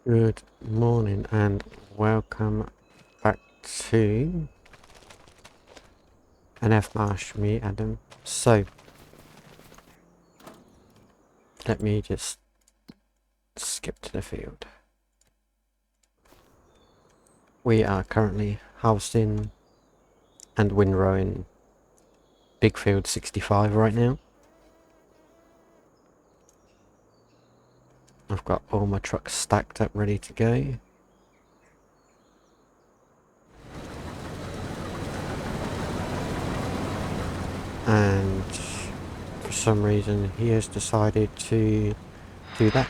Good morning and welcome back to Marsch, me Adam. So let me just skip to the field. We are currently housing and windrowing Big Field 65 right now. I've got all my trucks stacked up ready to go. And for some reason he has decided to do that.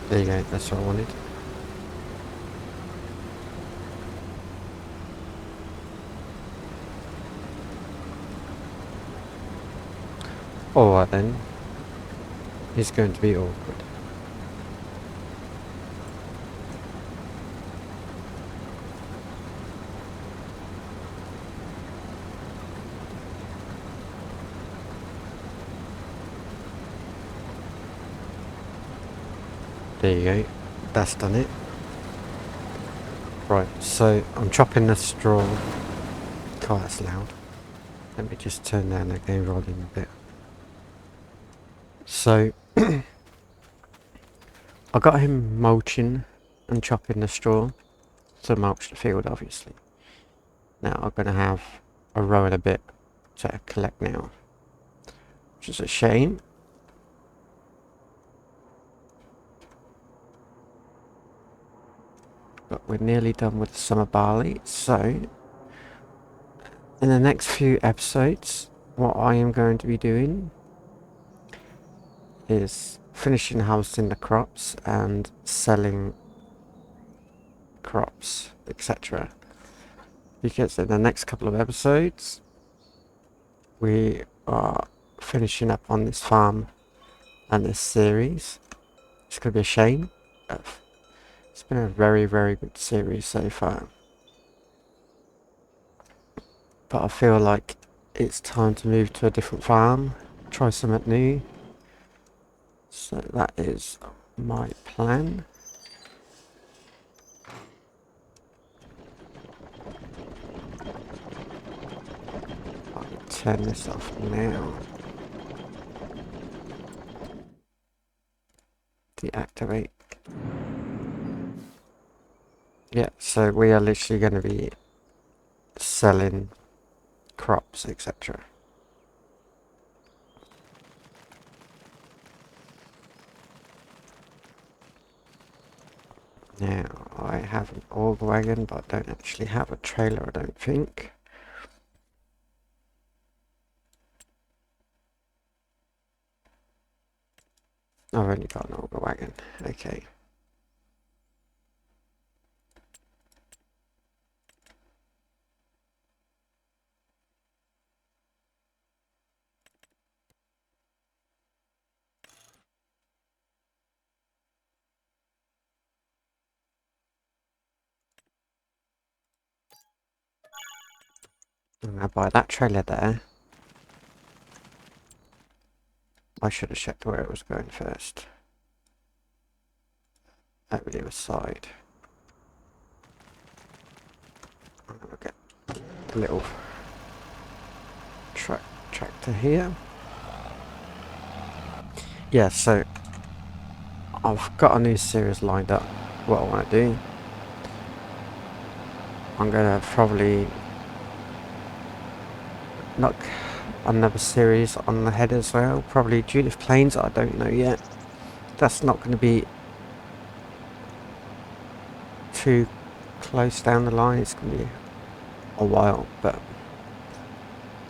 There you go, that's what I wanted. Alright then, it's going to be awkward. There you go, that's done it. Right, so I'm chopping the straw. God, that's loud. Let me just turn down the game volume a bit. So, I got him mulching and chopping the straw to mulch the field, obviously. Now I'm going to have a row and a bit to collect now, which is a shame. But we're nearly done with the summer barley, so in the next few episodes, what I am going to be doing is finishing harvesting the crops and selling crops, etc. Because in the next couple of episodes, we are finishing up on this farm and this series. It's going to be a shame. It's been a very, very good series so far. But I feel like it's time to move to a different farm, try something new. So that is my plan. I'll turn this off now. Deactivate. Yeah, so we are literally going to be selling crops, etc. Now, I have an auger wagon, but I don't actually have a trailer, I don't think. I've only got an auger wagon, okay. I'm gonna buy that trailer there. I should have checked where it was going first. Over the other side. I'm gonna get the little tractor here. Yeah, so I've got a new series lined up. What I want to do, I'm gonna probably knock another series on the head as well. Probably Judith Plains, I don't know yet. That's not going to be too close down the line. It's going to be a while, but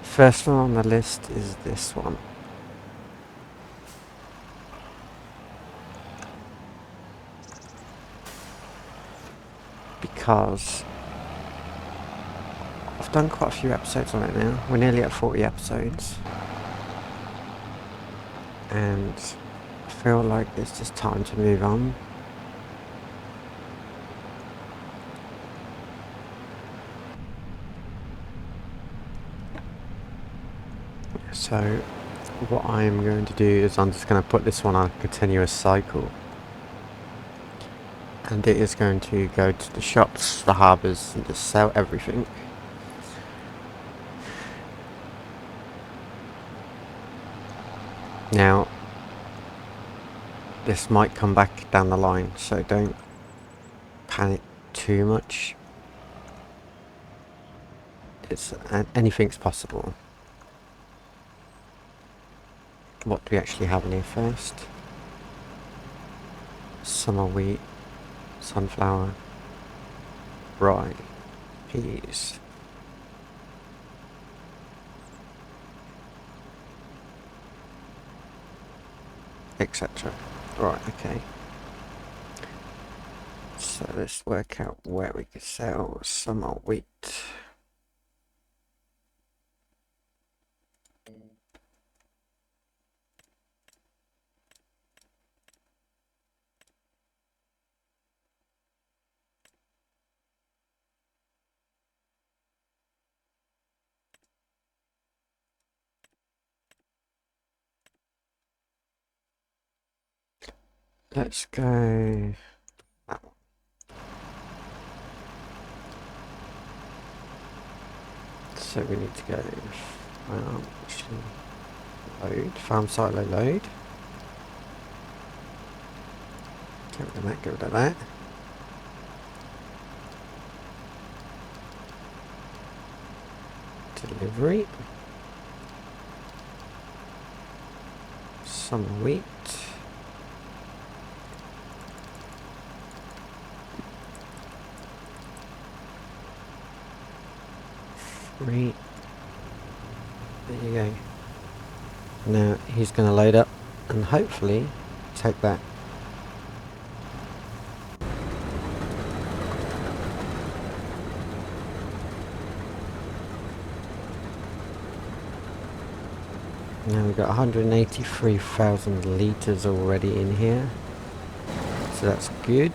first one on the list is this one. because I've done quite a few episodes on it now. We're nearly at 40 episodes. And I feel like it's just time to move on. So what I'm going to do is I'm just going to put this one on a continuous cycle. And it is going to go to the shops, the harbours, and just sell everything. Now, this might come back down the line, so don't panic too much. It's anything's possible. What do we actually have in here first? Summer wheat, sunflower, rye, peas. Etc. Right, okay. So let's work out where we could sell summer wheat. Let's go that one. So we need to go load, farm silo load. Get rid of that, get rid of that. Delivery. Summer wheat. Free. There you go. Now he's going to load up and hopefully take that. Now we've got 183,000 litres already in here, so that's good.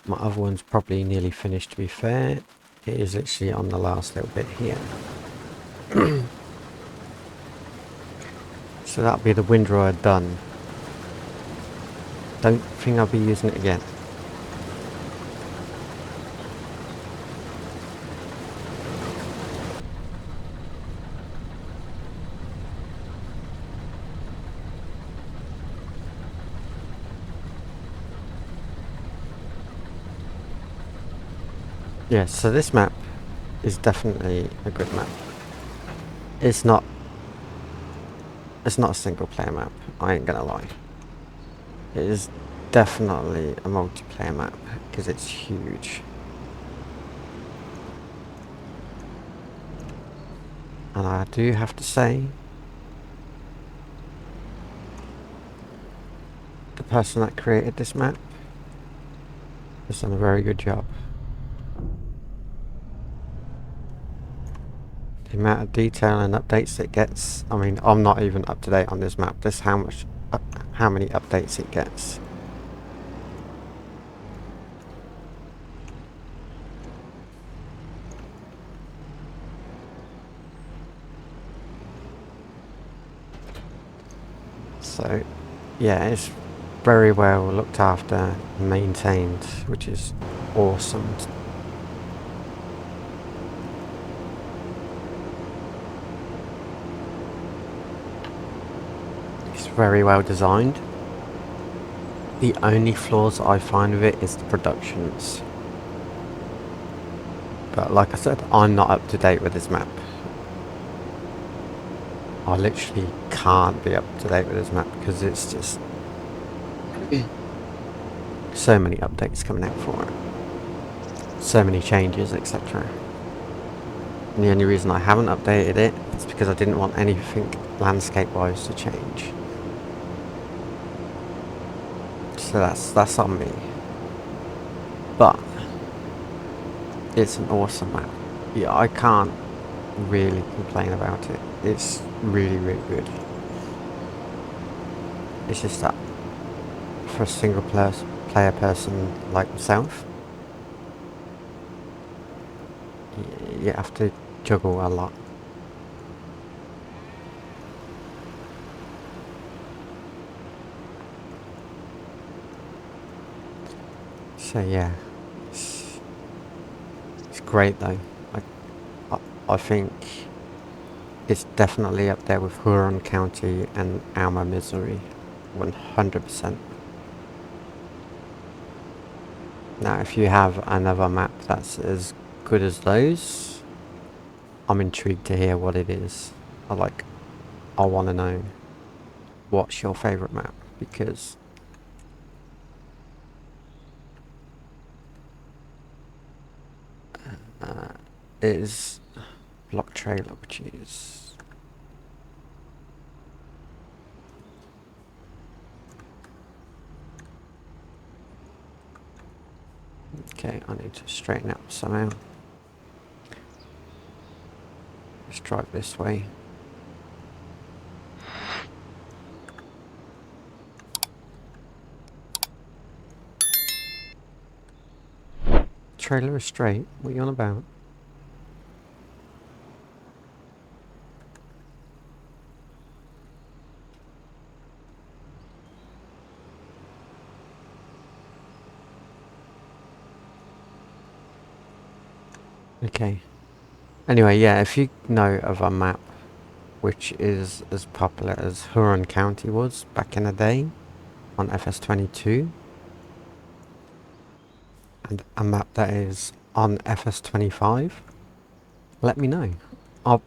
My other one's probably nearly finished, to be fair. It is literally on the last little bit here. So that'll be the windrower done. Don't think I'll be using it again. Yeah, so this map is definitely a good map. It's not a single player map, I ain't gonna lie. It is definitely a multiplayer map because it's huge. And I do have to say, the person that created this map has done a very good job. The amount of detail and updates it gets, I mean, I'm not even up to date on this map. This is how many updates it gets. So yeah, it's very well looked after and maintained, which is awesome. It's very well designed. The only flaws I find with it is the productions. But like I said, I'm not up to date with this map. I literally can't be up to date with this map because it's just so many updates coming out for it. So many changes, etc. And the only reason I haven't updated it is because I didn't want anything landscape-wise to change. So that's on me. but it's an awesome map. Yeah, I can't really complain about it. It's really, really good. It's just that for a single player person like myself, you have to juggle a lot. So yeah, it's great though. I think it's definitely up there with Huron County and Alma, Missouri. 100%. Now, if you have another map that's as good as those, I'm intrigued to hear what it is. I want to know what's your favourite map, because it is Block Trailer, which is... Okay, I need to straighten up somehow. Let's drive this way. Trailer is straight. What are you on about? Okay. Anyway, yeah, if you know of a map which is as popular as Huron County was back in the day on FS22, and a map that is on FS25, let me know. I'll,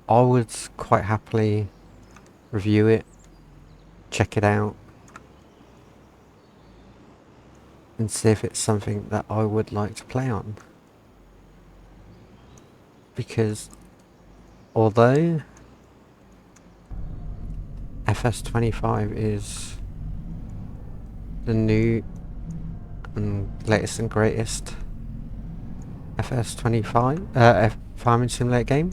I would quite happily review it, check it out, and see if it's something that I would like to play on. Because although FS25 is the new and latest and greatest FS25 farming simulator game,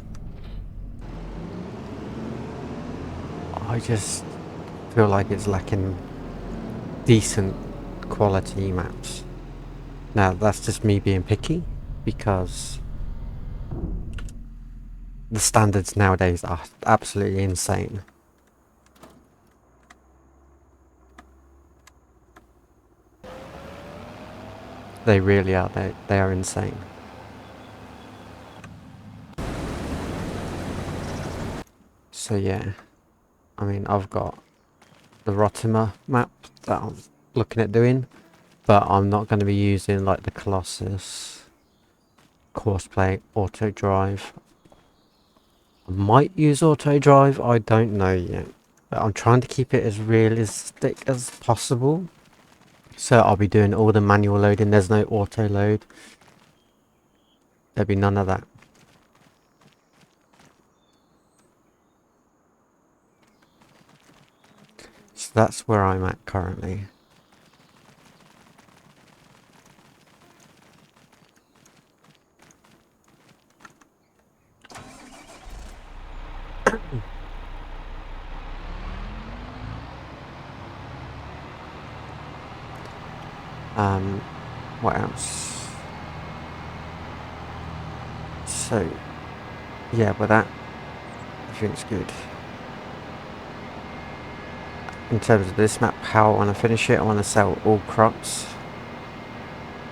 I just feel like it's lacking decent quality maps. Now that's just me being picky, because the standards nowadays are absolutely insane. They really are. They are insane. So yeah, I mean, I've got the Rotimer map that I'm looking at doing, but I'm not going to be using like the Colossus, Courseplay, Auto Drive. I might use Auto Drive, I don't know yet. But I'm trying to keep it as realistic as possible. So I'll be doing all the manual loading. There's no auto load. There'll be none of that. So that's where I'm at currently. What else? So, yeah, but that, I think it's good. In terms of this map, how I want to finish it, I want to sell all crops.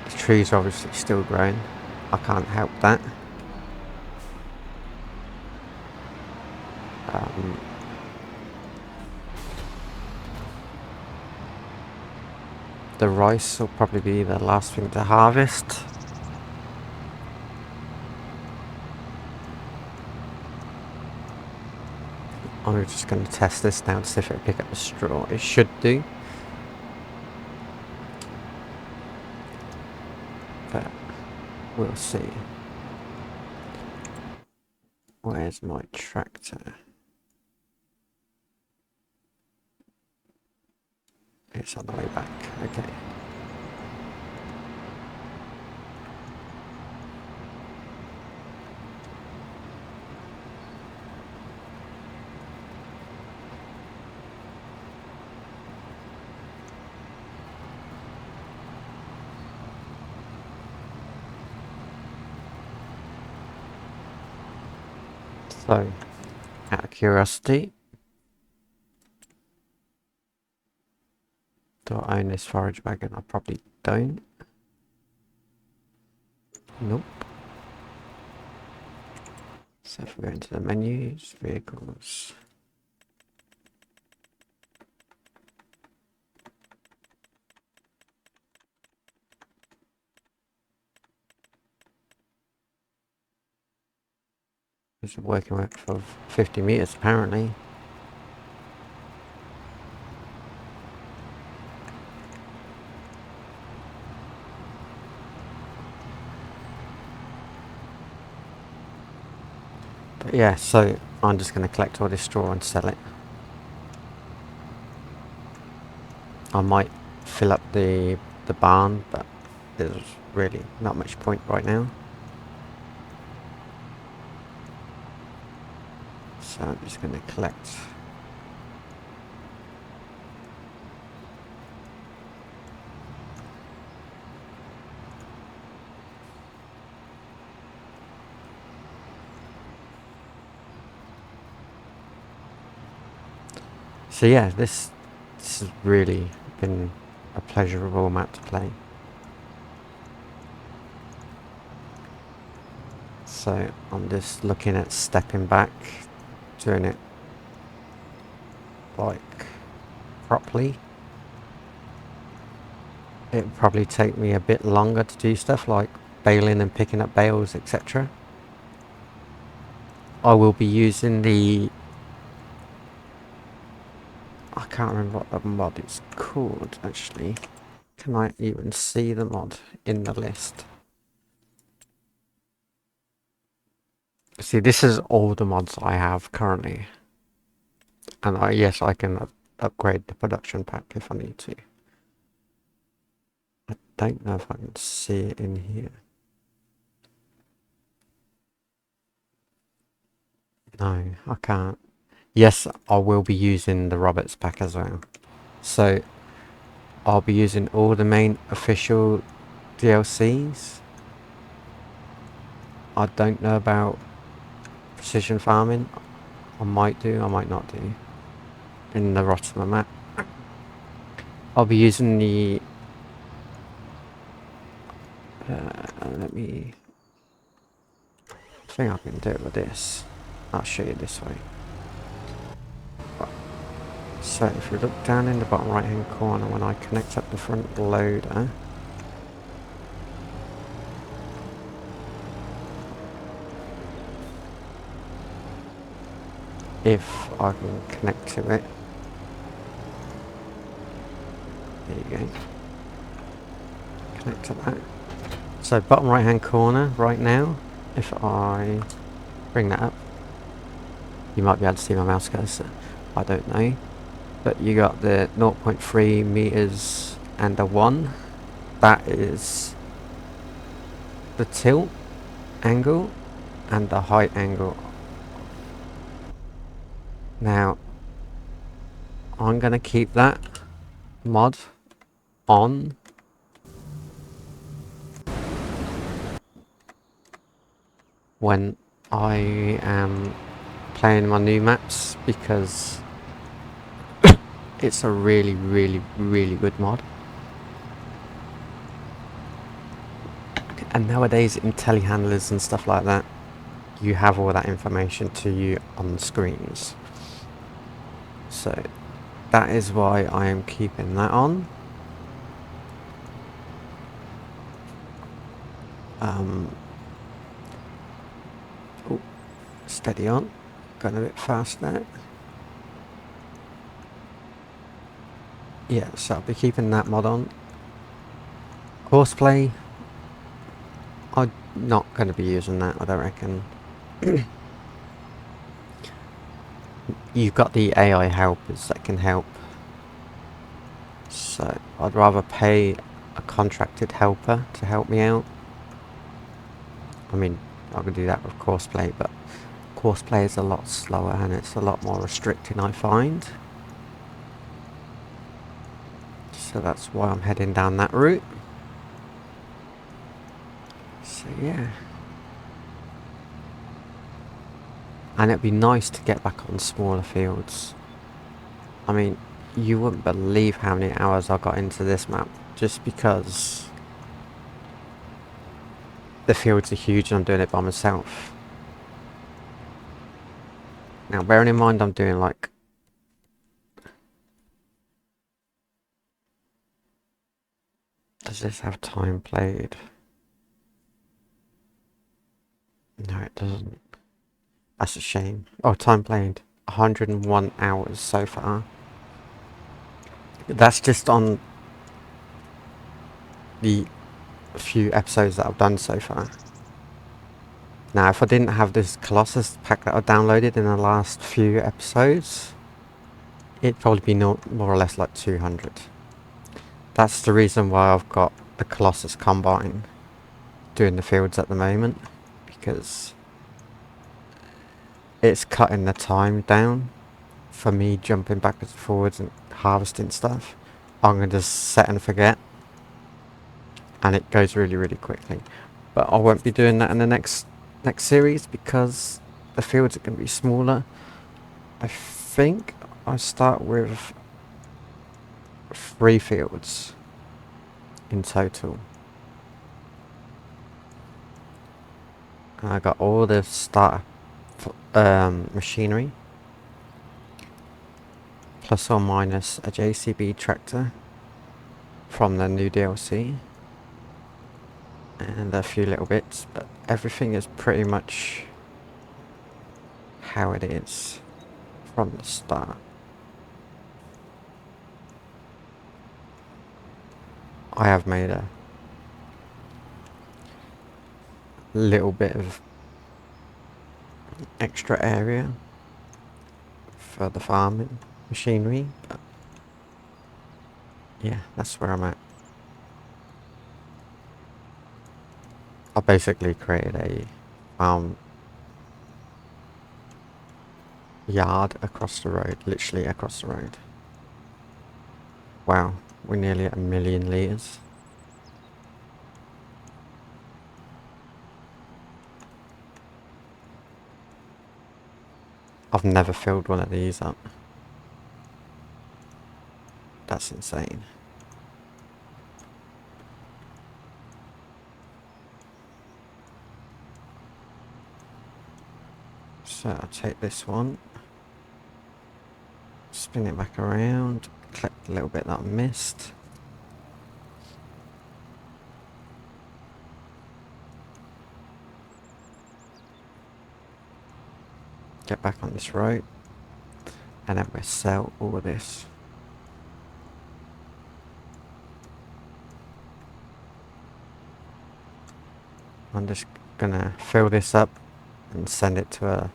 The trees are obviously still growing. I can't help that. The rice will probably be the last thing to harvest. I'm just going to test this now to see if it'll pick up the straw. It should do. But we'll see. Where's my tractor? It's on the way back. Okay. So, out of curiosity, do I own this forage wagon? I probably don't. Nope. So if we go into the menus, vehicles. It's working with for 50 meters apparently. But yeah, so I'm just going to collect all this straw and sell it. I might fill up the barn, but there's really not much point right now. So I'm just going to collect. So yeah, this has really been a pleasurable map to play. So I'm just looking at stepping back, doing it like properly. It would probably take me a bit longer to do stuff like baling and picking up bales, etc. I will be using the... I can't remember what the mod is called actually. Can I even see the mod in the list? See, this is all the mods I have currently. And yes, I can upgrade the production pack if I need to. I don't know if I can see it in here. No, I can't. Yes, I will be using the Roberts pack as well. So, I'll be using all the main official DLCs. I don't know about precision farming. I might do, I might not do. In the Rotterdam map. I'll be using the... let me... I think I can do it with this. I'll show you this way. So if you look down in the bottom right hand corner when I connect up the front loader, if I can connect to it, there you go, connect to that. So bottom right hand corner right now, if I bring that up, you might be able to see my mouse cursor, I don't know, but you got the 0.3 meters and a 1, that is the tilt angle and the height angle. Now I'm gonna keep that mod on when I am playing my new maps because it's a really good mod. And nowadays in telehandlers and stuff like that, you have all that information to you on the screens. So that is why I am keeping that on. Oh, steady on. Going a bit fast there. Yeah, so I'll be keeping that mod on. Horseplay, I'm not going to be using that, I don't reckon. You've got the AI helpers that can help. So I'd rather pay a contracted helper to help me out. I mean, I could do that with Courseplay, but Courseplay is a lot slower and it's a lot more restricting, I find. So that's why I'm heading down that route. So yeah. And it'd be nice to get back on smaller fields. I mean, you wouldn't believe how many hours I got into this map just because the fields are huge and I'm doing it by myself. Now, bearing in mind I'm doing like... Does this have time played? No, it doesn't. That's a shame. Oh, time played. 101 hours so far. That's just on the few episodes that I've done so far. Now, if I didn't have this Colossus pack that I downloaded in the last few episodes, it'd probably be more or less like 200. That's the reason why I've got the Colossus Combine doing the fields at the moment, because it's cutting the time down for me jumping backwards and forwards and harvesting stuff. I'm going to just set and forget, and it goes really, really quickly. But I won't be doing that in the next series because the fields are going to be smaller. I think I start with 3 fields in total. And I got all the starter machinery, plus or minus a JCB tractor from the new DLC, and a few little bits, but everything is pretty much how it is from the start. I have made a little bit of extra area for the farming machinery, but yeah, that's where I'm at. I basically created a yard across the road, literally across the road. Wow, we're nearly at 1 million litres. I've never filled one of these up. That's insane. So I'll take this one, spin it back around, collect a little bit that I missed. Get back on this road, and then we'll sell all of this. I'm just gonna fill this up and send it to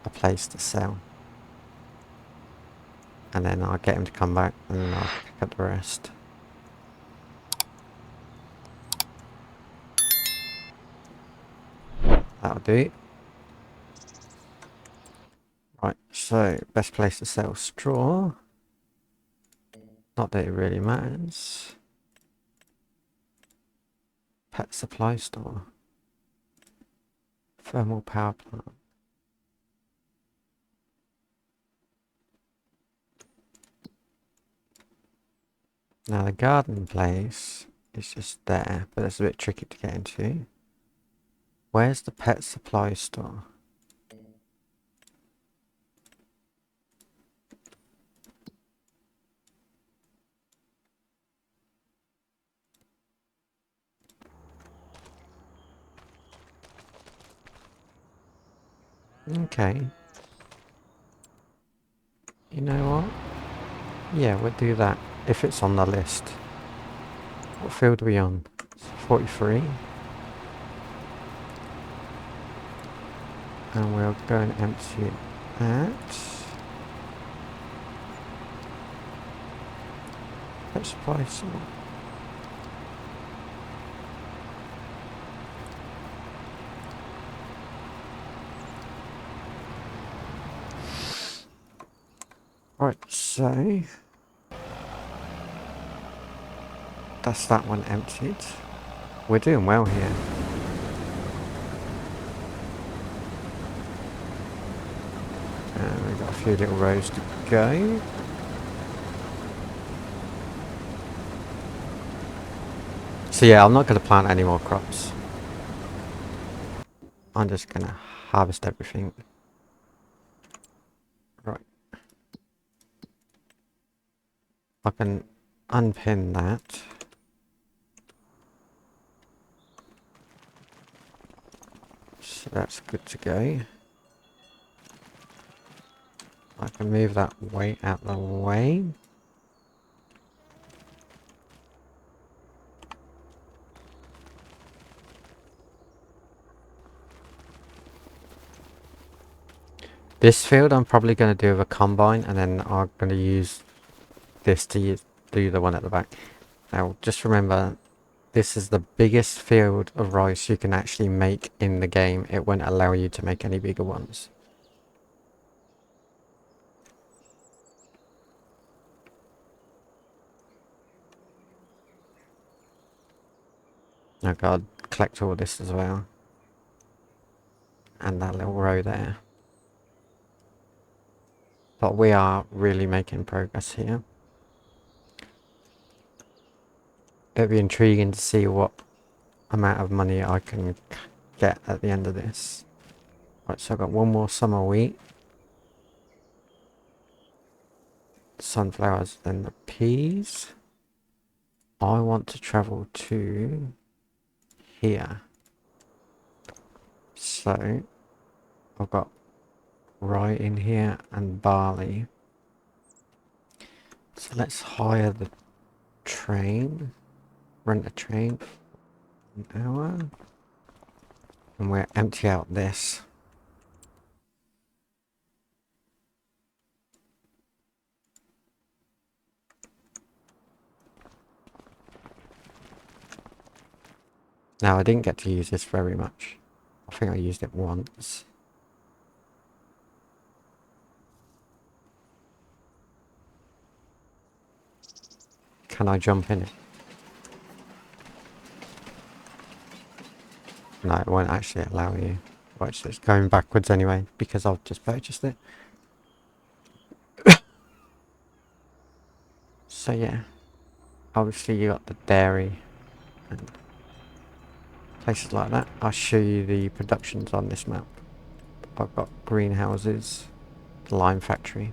a place to sell. And then I'll get him to come back and then I'll pick up the rest. That'll do. Right, so best place to sell straw. Not that it really matters. Pet supply store. Thermal power plant. Now the garden place is just there, but it's a bit tricky to get into. Where's the pet supply store? Okay. You know what? Yeah, we'll do that if it's on the list. What field are we on? 43. And we'll go and empty it at... Let's buy some. Right, so... That's that one emptied. We're doing well here. we've got a few little rows to go. So yeah, I'm not going to plant any more crops. I'm just going to harvest everything. Right. I can unpin that. So that's good to go. I can move that weight out the way. This field I'm probably going to do with a combine, and then I'm going to use this to do the one at the back. Now just remember, this is the biggest field of rice you can actually make in the game. It won't allow you to make any bigger ones. I've got to collect all this as well. And that little row there. But we are really making progress here. It'll be intriguing to see what amount of money I can get at the end of this. Right, so I've got one more summer wheat. Sunflowers, then the peas. I want to travel to here. So I've got rye in here and barley. So let's hire the train. Rent a train for an hour. And we'll empty out this. Now I didn't get to use this very much. I think I used it once. Can I jump in it? No, it won't actually allow you. Watch this, going backwards anyway, because I've just purchased it. So yeah, obviously you got the dairy and places like that. I'll show you the productions on this map. I've got greenhouses, the lime factory.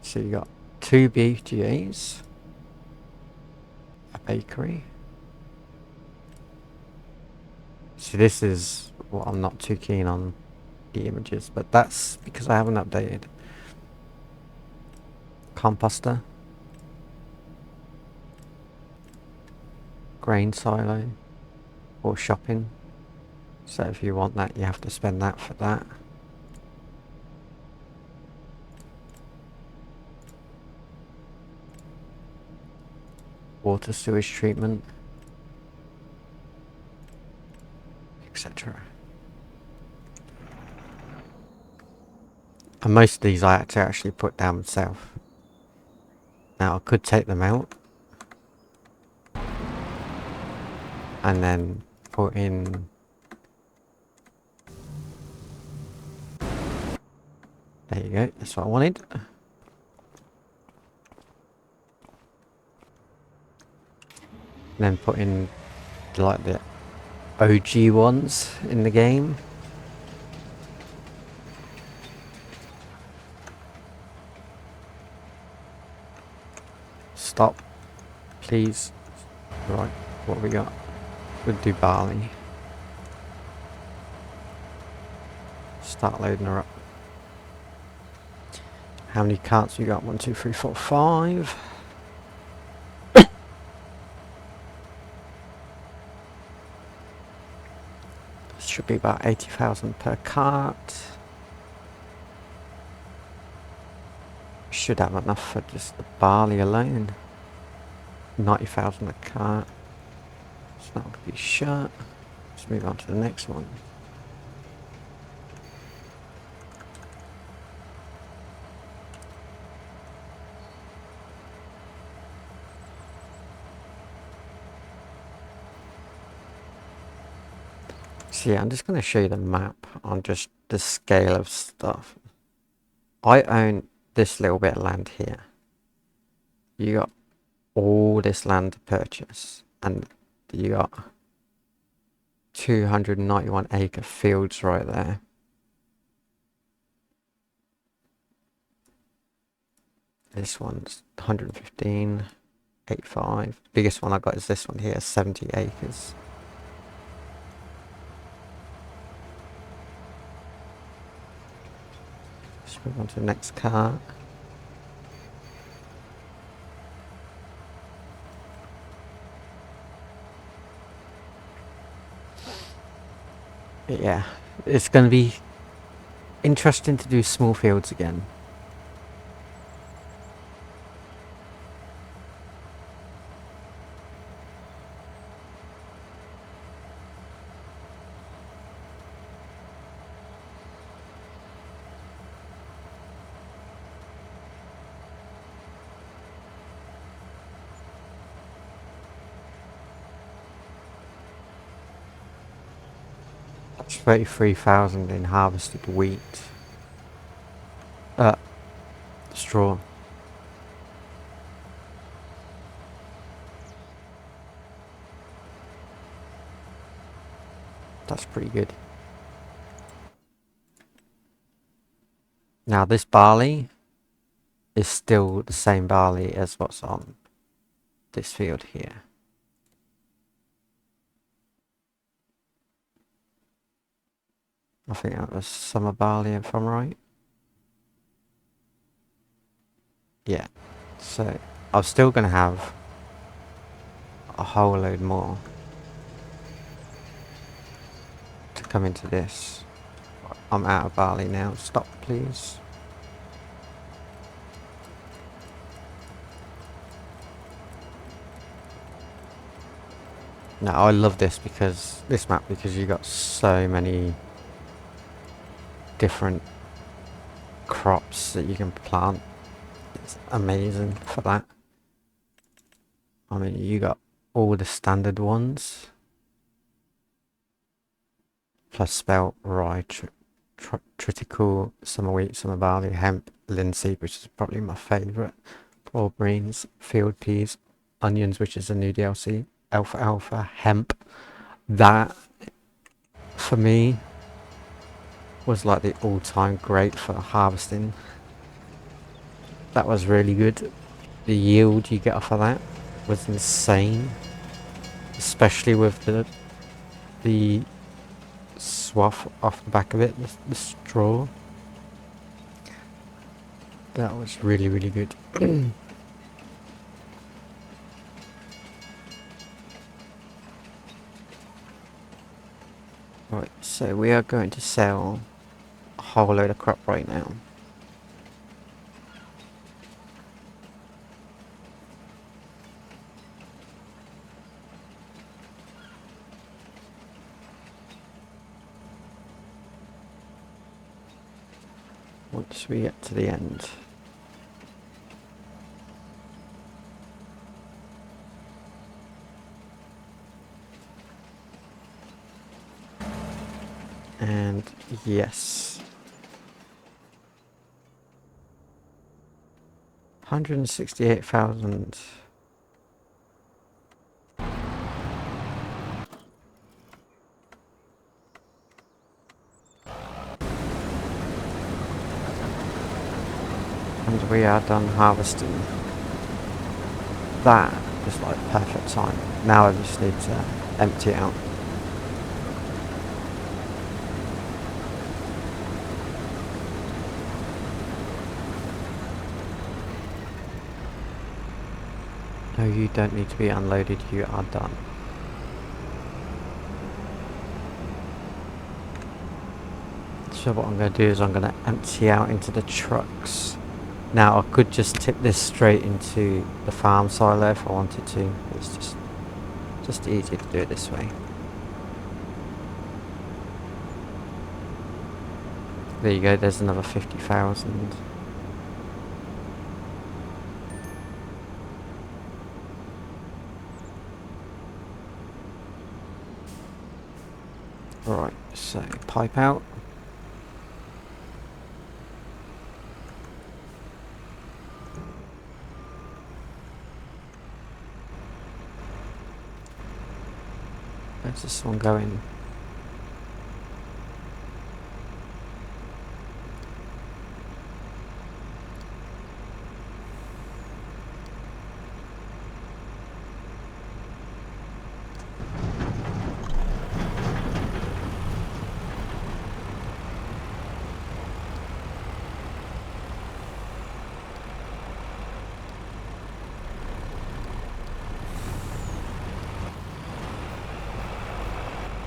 So you got 2 BGAs, a bakery. So this is what I'm not too keen on, the images, but that's because I haven't updated. Composter, grain silo, or shopping. So if you want that, you have to spend that for that. Water sewage treatment, etc. And most of these I had to actually put down myself. Now I could take them out and then put in there you go, that's what I wanted. Then put in like the OG ones in the game. Stop, please. Right, what have we got? We'll do barley. Start loading her up. How many carts we got? 1, 2, 3, 4, 5. Should be about 80,000 per cart. Should have enough for just the barley alone. 90,000 a cart. So that would be shut. Let's move on to the next one. So yeah, I'm just going to show you the map on just the scale of stuff. I own this little bit of land here. You got all this land to purchase, and you got 291 acre fields right there. This one's 115, 85. Biggest one I got is this one here, 70 acres. Let's move on to the next car. Yeah, it's going to be interesting to do small fields again. That's 33,000 in harvested wheat. Straw. That's pretty good. Now this barley is still the same barley as what's on this field here. I think that was summer barley if I'm right. Yeah. So I'm still going to have a whole load more to come into this. I'm out of barley now. Stop, please. Now I love this map because you got so many different crops that you can plant. It's amazing for that. I mean, you got all the standard ones, plus spelt, rye, triticale, summer wheat, summer barley, hemp, linseed, which is probably my favourite, broad beans, field peas, onions, which is a new DLC, alfalfa, hemp. That, for me, was like the all-time great for harvesting. That was really good. The yield you get off of that was insane, especially with the swath off the back of it, the straw. That was really, really good. Right, so we are going to sell a whole load of crop right now. Once we get to the end. And yes. 168,000. And we are done harvesting. That is like perfect time. Now I just need to empty it out. No, you don't need to be unloaded, you are done. So what I'm going to do is I'm going to empty out into the trucks. Now I could just tip this straight into the farm silo if I wanted to. It's just easier to do it this way. There you go, there's another 50,000. Right, so pipe out. Where's this one going?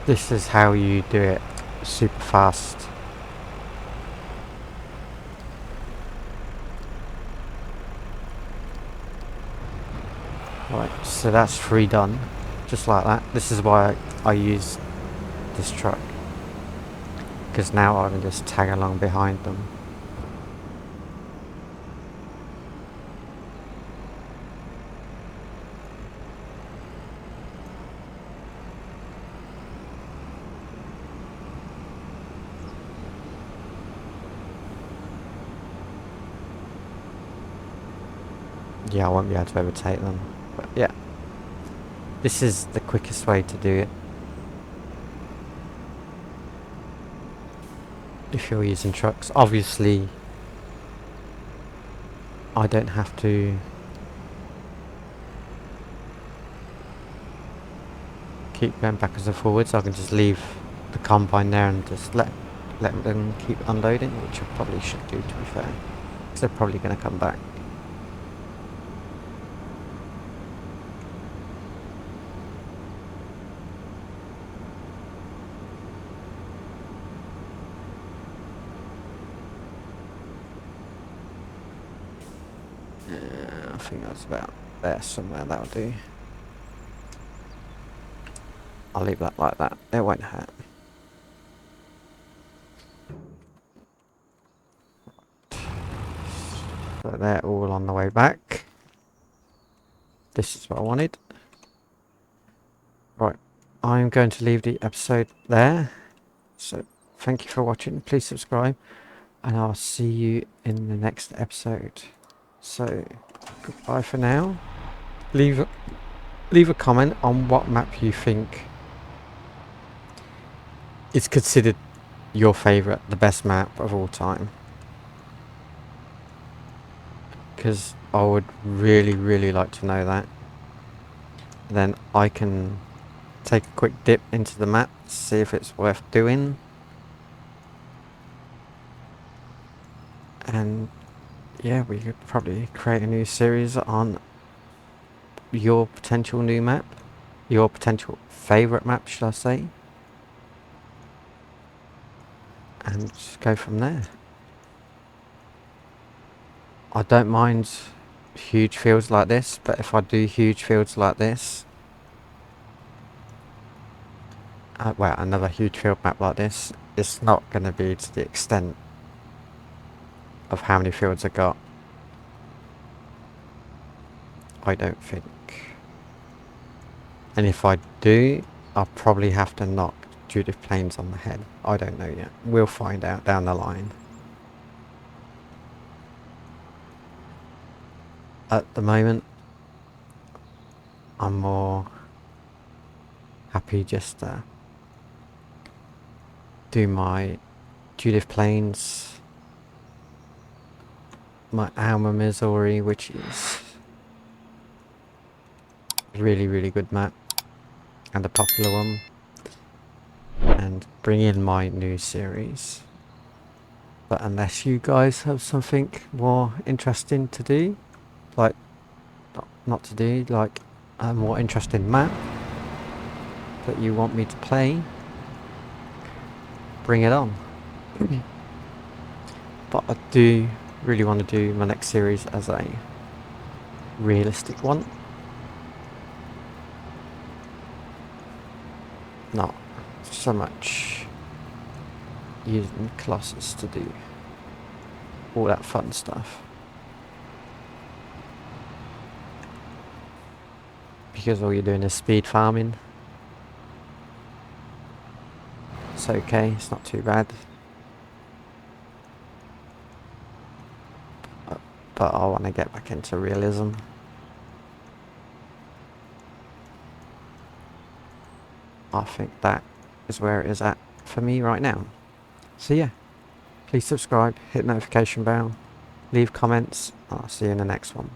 This is how you do it super fast. Right, so that's 3 done. Just like that. This is why I use this truck. Because now I can just tag along behind them. Yeah, I won't be able to overtake them. But yeah. This is the quickest way to do it. If you're using trucks. Obviously, I don't have to keep going backwards and forwards. I can just leave the combine there and just let them keep unloading, which I probably should do, to be fair. Because they're probably going to come back. I think that's about there somewhere, that'll do. I'll leave that like that, it won't hurt. So they're all on the way back. This is what I wanted. Right, I'm going to leave the episode there. So thank you for watching, please subscribe, and I'll see you in the next episode. So goodbye for now. Leave a comment on what map you think is considered your favourite, the best map of all time. Because I would really like to know that. Then I can take a quick dip into the map, see if it's worth doing. And yeah, we could probably create a new series on your potential new map. Your potential favourite map, should I say. And just go from there. I don't mind huge fields like this, but if I do huge fields like this, well, another huge field map like this, it's not going to be to the extent of how many fields I got. I don't think. And if I do, I'll probably have to knock Judith Plains on the head. I don't know yet. We'll find out down the line. At the moment, I'm more happy just to do my Judith Plains, my Alma Missouri, which is a really good map and a popular one, and bring in my new series. But unless you guys have something more interesting to do, like not to do, like a more interesting map that you want me to play, bring it on. But I do really want to do my next series as a realistic one, not so much using Colossus to do all that fun stuff, because all you're doing is speed farming. It's okay, it's not too bad, but I want to get back into realism. I think that is where it is at for me right now. So yeah, please subscribe, hit the notification bell, leave comments, and I'll see you in the next one.